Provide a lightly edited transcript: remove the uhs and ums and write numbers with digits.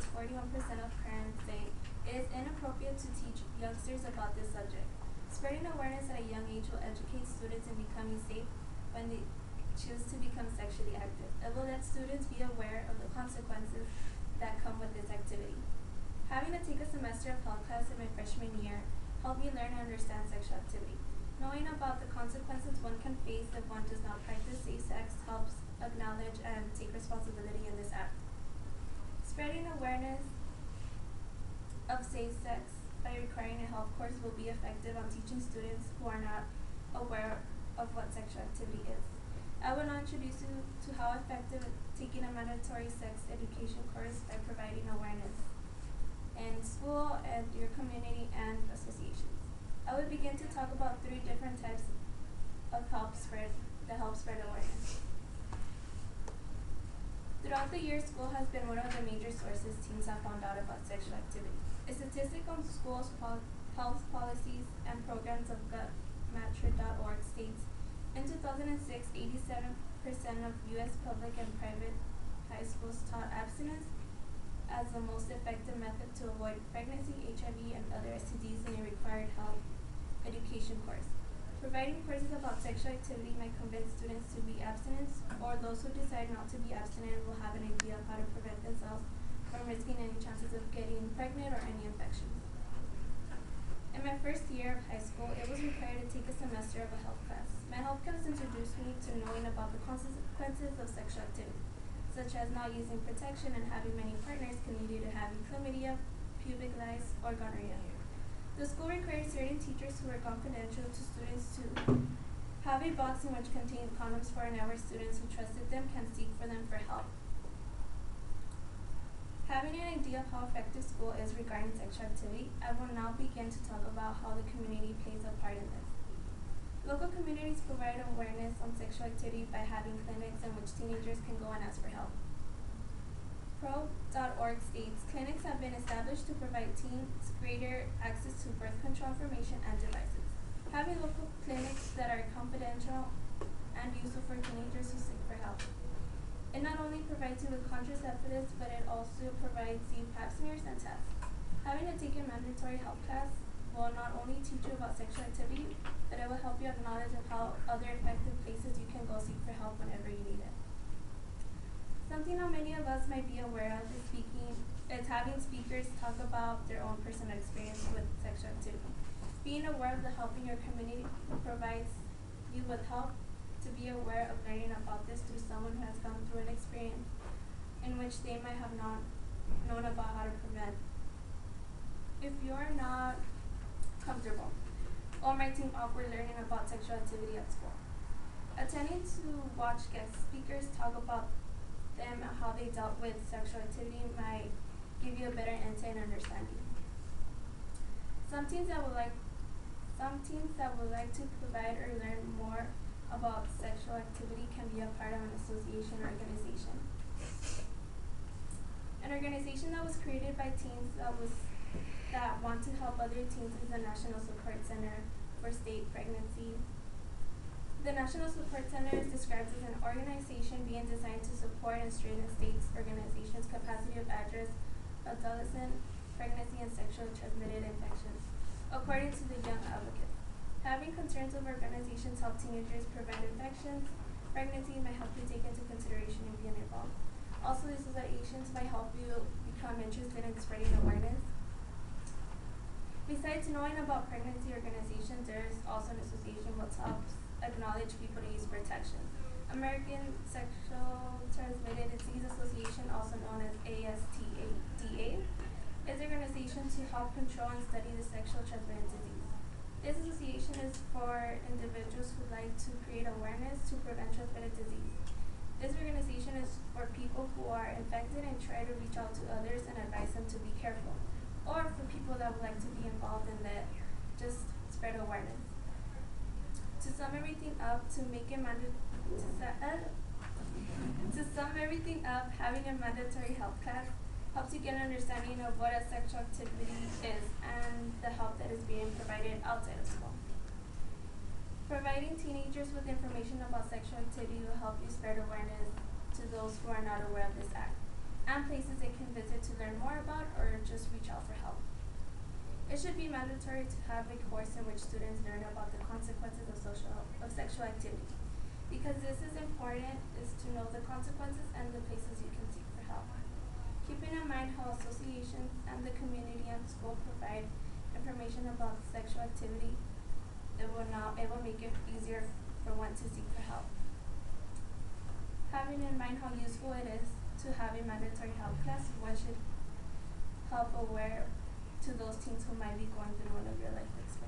States, 41% of parents say it is inappropriate to teach youngsters about this subject. Spreading awareness at a young age will educate students in becoming safe when they choose to become sexually active. It will let students be aware of the consequences that come with this activity. Having to take a semester of health class in my freshman year helped me learn and understand sexual activity. Knowing about the consequences one can face if one does not practice safe sex helps acknowledge and take responsibility in this act. Spreading awareness of safe sex by requiring a health course will be effective on teaching students who are not aware of what sexual activity is. I will now introduce you to how effective taking a mandatory sex education course by providing awareness in school and your community and associations. I will begin to talk about 3 different types of help spread awareness. Throughout the year, school has been one of the major sources teens have found out about sexual activity. A statistic on schools' health policies and programs of gutmatcher.org states, in 2006, 87% of U.S. public and private high schools taught abstinence as the most effective method to avoid pregnancy, HIV, and other STDs in a required health education course. Providing courses about sexual activity might convince students to be abstinent, or those who decide not to be abstinent will have an idea of how to prevent themselves from risking any chances of getting pregnant or any infections. In my first year of high school, it was required to take a semester of a health class. My health class introduced me to knowing about the consequences of sexual activity, such as not using protection and having many partners can lead you to having chlamydia, pubic lice, or gonorrhea. The school required certain teachers who were confidential to students to have a box in which contained condoms for an hour. Students who trusted them can seek for them for help. Having an idea of how effective school is regarding sexual activity, I will now begin to talk about how the community plays a part in this. Local communities provide awareness on sexual activity by having clinics in which teenagers can go and ask for help. Pro.org states, clinics have been established to provide teens greater access to birth control information and devices. Having local clinics that are confidential and useful for teenagers who seek for help. It not only provides you with contraceptives, but it also provides you pap smears and tests. Having to take a mandatory health class will not only teach you about sexual activity, but it will help you acknowledge of how other effective places you can go seek for help whenever you need it. Something that many of us might be aware of is having speakers talk about their own personal experience with sexual activity. Being aware of the help in your community provides you with help to be aware of learning about this through someone who has gone through an experience in which they might have not known about how to prevent. If you're not comfortable or might seem awkward learning about sexual activity at school, attending to watch guest speakers talk about them and how they dealt with sexual activity might give you a better insight and understanding. Some teens that would like to provide or learn more about sexual activity can be a part of an association or organization. An organization that was created by teens that want to help other teens is the National Support Center for State Pregnancy. The National Support Center is described as an organization being designed to support and strengthen states' organizations' capacity of address adolescent pregnancy and sexually transmitted infections, according to the Young Advocate. Having concerns of organizations help teenagers prevent infections. Pregnancy might help you take into consideration in being involved. Also, these associations might help you become interested in spreading awareness. Besides knowing about pregnancy organizations, there is also an association which helps acknowledge people to use protection. American Sexual Transmitted Disease Association, also known as ASTADA, is an organization to help control and study the sexual transmitted disease. This association is for individuals who like to create awareness to prevent transmitted disease. This organization is for people who are infected and try to reach out to others and advise them to be careful, or for people that would like to be involved in that, just spread awareness. To sum everything up, having a mandatory health class helps you get an understanding of what a sexual activity is and the help that is being provided outside of school. Providing teenagers with information about sexual activity will help you spread awareness to those who are not aware of this act. and places they can visit to learn more about or just reach out for help. It should be mandatory to have a course in which students learn about the consequences of sexual activity. Because this is important is to know the consequences and the places you can seek for help. Keeping in mind how associations and the community and school provide information about sexual activity, it will make it easier for one to seek for help. Having in mind how useful it is to have a mandatory health class, one should help aware to those teens who might be going through one of your life experiences.